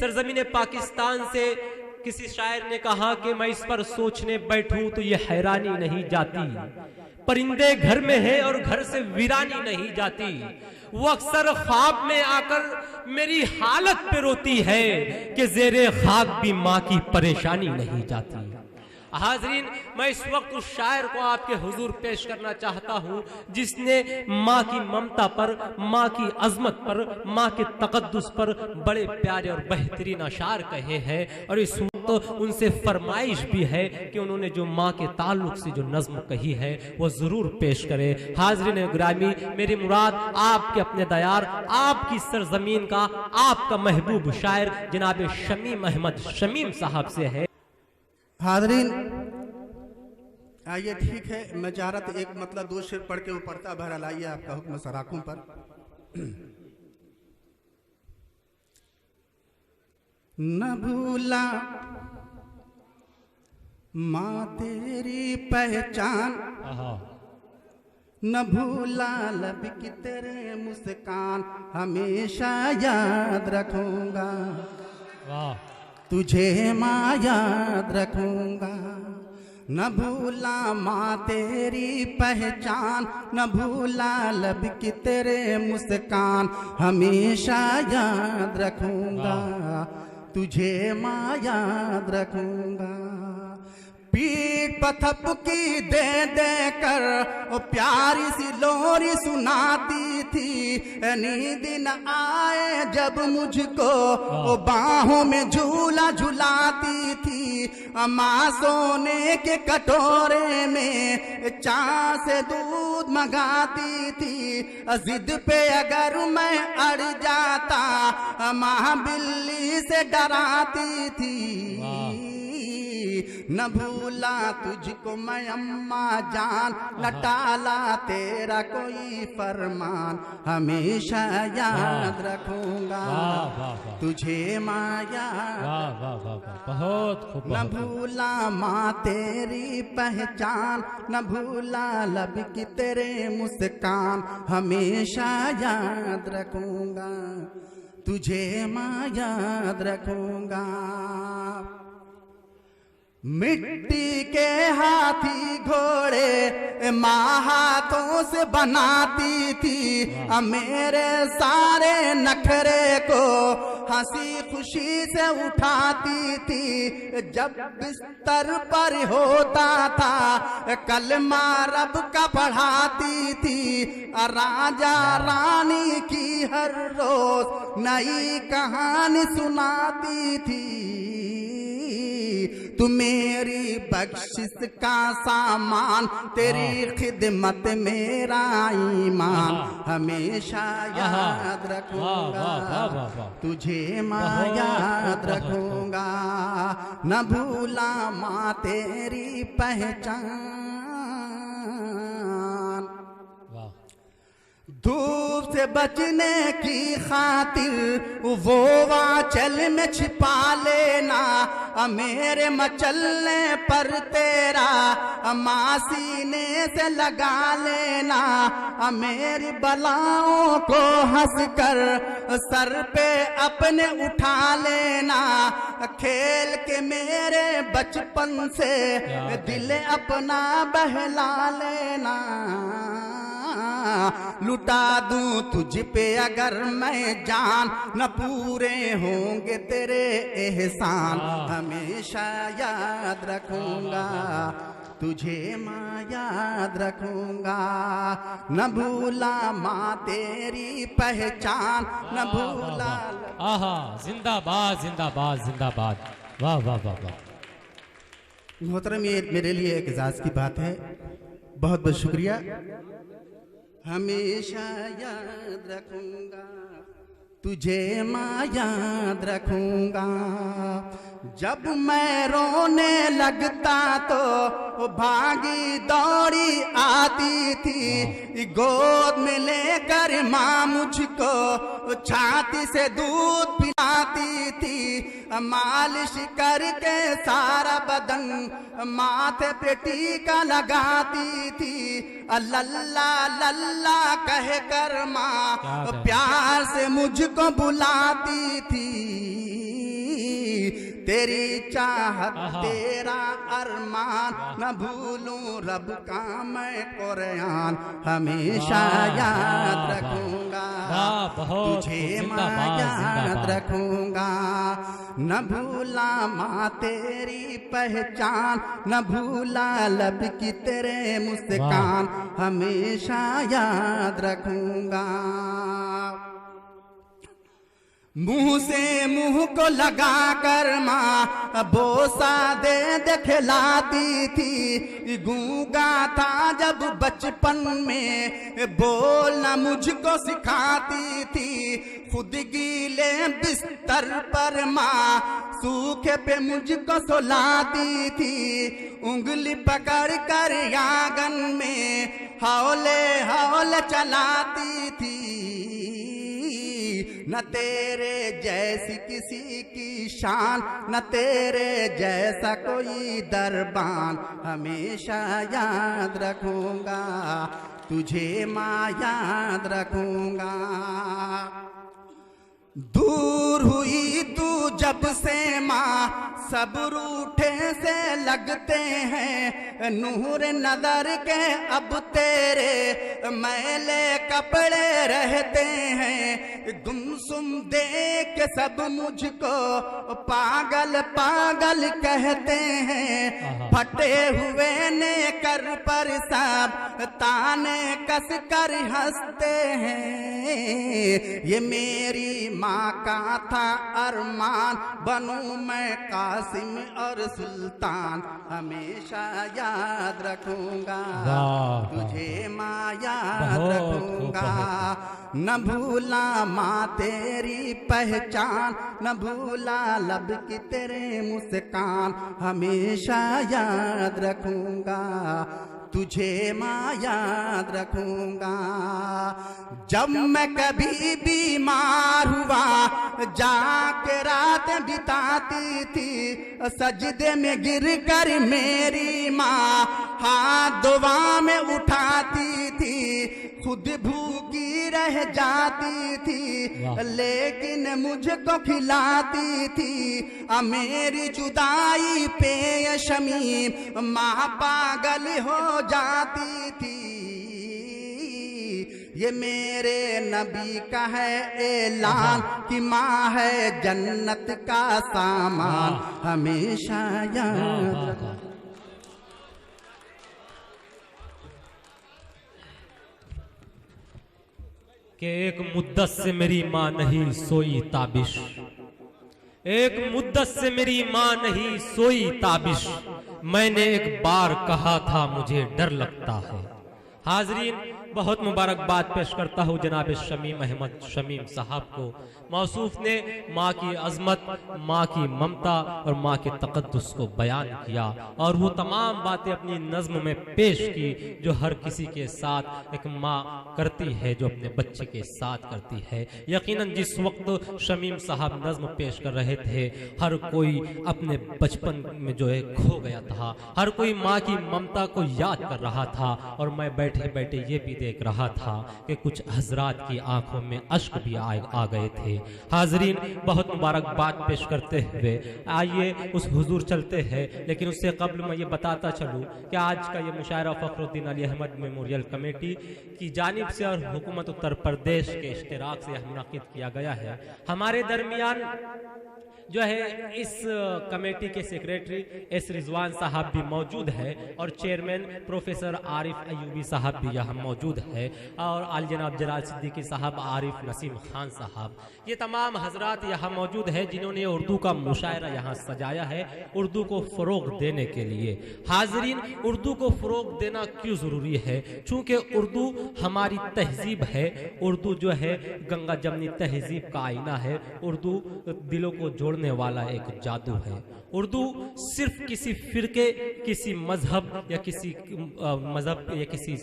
सरजमीन पाकिस्तान से किसी शायर ने कहा कि मैं इस पर सोचने बैठूं तो ये हैरानी नहीं जाती, परिंदे घर में है और घर से वीरानी नहीं जाती। वो अक्सर ख्वाब में आकर मेरी हालत पे रोती है कि ज़ेरे खाक भी माँ की परेशानी नहीं जाती। हाजरीन, मैं इस वक्त उस शायर को आपके हुजूर पेश करना चाहता हूँ जिसने माँ की ममता पर, माँ की अजमत पर, माँ के तकद्दुस पर बड़े प्यारे और बेहतरीन अशार कहे हैं। और इस वक्त उनसे फरमाइश भी है कि उन्होंने जो माँ के ताल्लुक से जो नज्म कही है वो ज़रूर पेश करे। हाजरीन ग्रामी, मेरी मुराद आपके अपने दयार, आपकी सरजमीन का, आपका महबूब शायर जनाब शमीम अहमद शमीम साहब से है। हाजरीन आइए, ठीक है, मैं चाह रहा था एक मतलब दो शेर पढ़ के वो पढ़ता बहरहाल। आइए, आपका हुक्म सराखों पर। न भूला माँ तेरी पहचान, न भूला लब की तेरे मुस्कान, हमेशा याद रखूंगा तुझे माँ याद रखूंगा। न भूला माँ तेरी पहचान, न भूला लब की तेरे मुस्कान, हमेशा याद रखूंगा तुझे माँ याद रखूंगा। पीठ पथपकी दे दे कर वो प्यारी सी लोरी सुनाती थी, नींद न आए जब मुझको वो बाहों में झूला झुलाती थी। माँ सोने के कटोरे में चाय से दूध मंगाती थी, जिद पे अगर मैं अड़ जाता माँ बिल्ली से डराती थी। न भूला तुझको मैं अम्मा जान, न टाला तेरा कोई फरमान, हमेशा याद रखूंगा तुझे माँ याद। बहुत खूब। न भूला माँ तेरी पहचान, न भूला लब की तेरे मुस्कान, हमेशा याद रखूंगा तुझे माँ याद रखूंगा। मिट्टी के हाथी घोड़े माँ हाथों से बनाती थी, मेरे सारे नखरे को हंसी खुशी से उठाती थी। जब बिस्तर पर होता था कलमा रब का पढ़ाती थी, राजा रानी की हर रोज नई कहानी सुनाती थी। तू मेरी बख्शिश का सामान, तेरी खिदमत मेरा ईमान, हमेशा याद रखूंगा तुझे माँ याद रखूंगा। न भूला माँ तेरी पहचान, धूप से बचने की खातिर वो आंचल में छिपा लेना, मेरे मचलने पर तेरा माँ सीने से लगा लेना। मेरी बलाओं को हंस कर सर पे अपने उठा लेना, खेल के मेरे बचपन से दिल अपना बहला लेना। लुटा दूं तुझ पे अगर मैं जान, न पूरे होंगे तेरे एहसान, हमेशा याद रखूंगा तुझे माँ याद रखूंगा। न भूला माँ तेरी पहचान, न भूला। आहा, जिंदाबाद जिंदाबाद जिंदाबाद, वाह वाह वाह वाह। मोहतरम, ये मेरे लिए एक एजाज की बात है, बहुत बहुत शुक्रिया। हमेशा याद रखूंगा तुझे माँ याद रखूंगा। जब मैं रोने लगता तो भागी दौड़ी आती थी, गोद में लेकर माँ मुझको छाती से दूध पिलाती थी। मालिश करके सारा बदन माथे पे टीका लगाती थी। लल्ला लल्ला कह कर माँ प्यार से मुझको बुलाती थी। तेरी चाहत तेरा अरमान, न भूलूं रब का मैं कुरान, हमेशा याद रखूंगा तुझे मैं याद रखूंगा। न भूला माँ तेरी पहचान, न भूला लब की तेरे मुस्कान, हमेशा याद रखूंगा। मुंह से मुंह को लगा कर माँ बोसा दे खिलाती थी, गूंगा था जब बचपन में बोलना मुझको सिखाती थी। खुद गीले बिस्तर पर माँ सूखे पे मुझको सुलाती थी, उंगली पकड़ कर आंगन में हौले हौले चलाती थी। न तेरे जैसी किसी की शान, न तेरे जैसा कोई दरबान, हमेशा याद रखूंगा तुझे माँ याद रखूंगा। दूर हुई तू जब से माँ सब रूठे से लगते हैं, नूर नजर के अब तेरे मैले कपड़े रहते हैं। गुमसुम देख के सब मुझको पागल पागल कहते हैं, फटे हुए ने कर पर सब ताने कस कर हंसते हैं। ये मेरी माँ का था अरमान, बनूं मैं कासिम और सुल्तान, हमेशा याद रखूंगा तुझे माँ याद रखूंगा। न भूला माँ तेरी पहचान, न भूला लब की तेरे मुस्कान, हमेशा याद रखूंगा तुझे माँ याद रखूंगा। जब मैं कभी बीमार हुआ जाके रात बिताती थी, सजदे में गिर कर मेरी माँ हाथ दुआ में उठाती थी। खुद भूखी रह जाती थी लेकिन मुझको खिलाती थी। मेरी जुदाई पे शमीम माँ पागल हो जाती थी। ये मेरे नबी का है ऐलान कि माँ है जन्नत का सामान, हमेशा याद। कि एक मुद्दत से मेरी माँ नहीं सोई ताबिश, एक मुद्दत से मेरी माँ नहीं सोई ताबिश, मैंने एक बार कहा था मुझे डर लगता है। हाजरीन, बहुत मुबारकबाद पेश करता हूँ जनाब शमीम अहमद शमीम साहब को। मौसूफ ने माँ की अजमत, माँ की ममता और माँ के तकद्दुस को बयान किया और वो तमाम बातें अपनी नज्म में पेश की जो हर किसी के साथ एक माँ करती है, जो अपने बच्चे के साथ करती है। यकीनन जिस वक्त शमीम साहब नज्म पेश कर रहे थे, हर कोई अपने बचपन में जो है खो गया था, हर कोई माँ की ममता को याद कर रहा था। और मैं बैठे बैठे ये भी देख रहा था कि कुछ हजरात की आंखों में अश्क भी आ गए थे। हाजरीन, बहुत मुबारकबाद पेश करते हुए आइए उस हुजूर चलते हैं, लेकिन उससे कबल मैं ये बताता चलूँ कि आज का ये मुशायरा फखरुद्दीन अली अहमद मेमोरियल कमेटी की जानिब से और हुकूमत उत्तर प्रदेश के इश्तिराक से मुनक़िद किया गया है। हमारे दरमियान जो है इस कमेटी के सेक्रेटरी एस रिजवान साहब भी मौजूद है और चेयरमैन प्रोफेसर आरिफ अयूबी साहब भी यहाँ मौजूद है और आल जनाब जलाल सिद्दीकी साहब, आरिफ नसीम खान साहब, ये तमाम हजरात यहाँ मौजूद है जिन्होंने उर्दू का मुशायरा यहाँ सजाया है उर्दू को फ़रोग देने के लिए। हाजरीन, उर्दू को फ़रोग देना क्यों ज़रूरी है? चूँकि उर्दू हमारी तहजीब है, उर्दू जो है गंगा जमनी तहजीब का आईना है, उर्दू दिलों को जोड़ने वाला एक जादू है। उर्दू सिर्फ किसी फिरके, किसी मजहब या किसी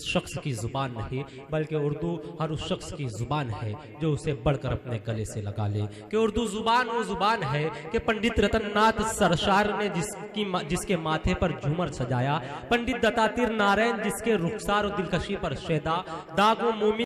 शख्स की जुबान नहीं, बल्कि उर्दू हर उस शख्स की जुबान है जो उसे बढ़कर अपने गले से लगा ले। कि उर्दू जुबान वो जुबान है कि पंडित रतननाथ सरशार ने जिसके माथे पर झूमर सजाया, पंडित दत्तात्रेय नारायण जिसके रुखसार और दिलकशी पर शेदा, दागो मोमिन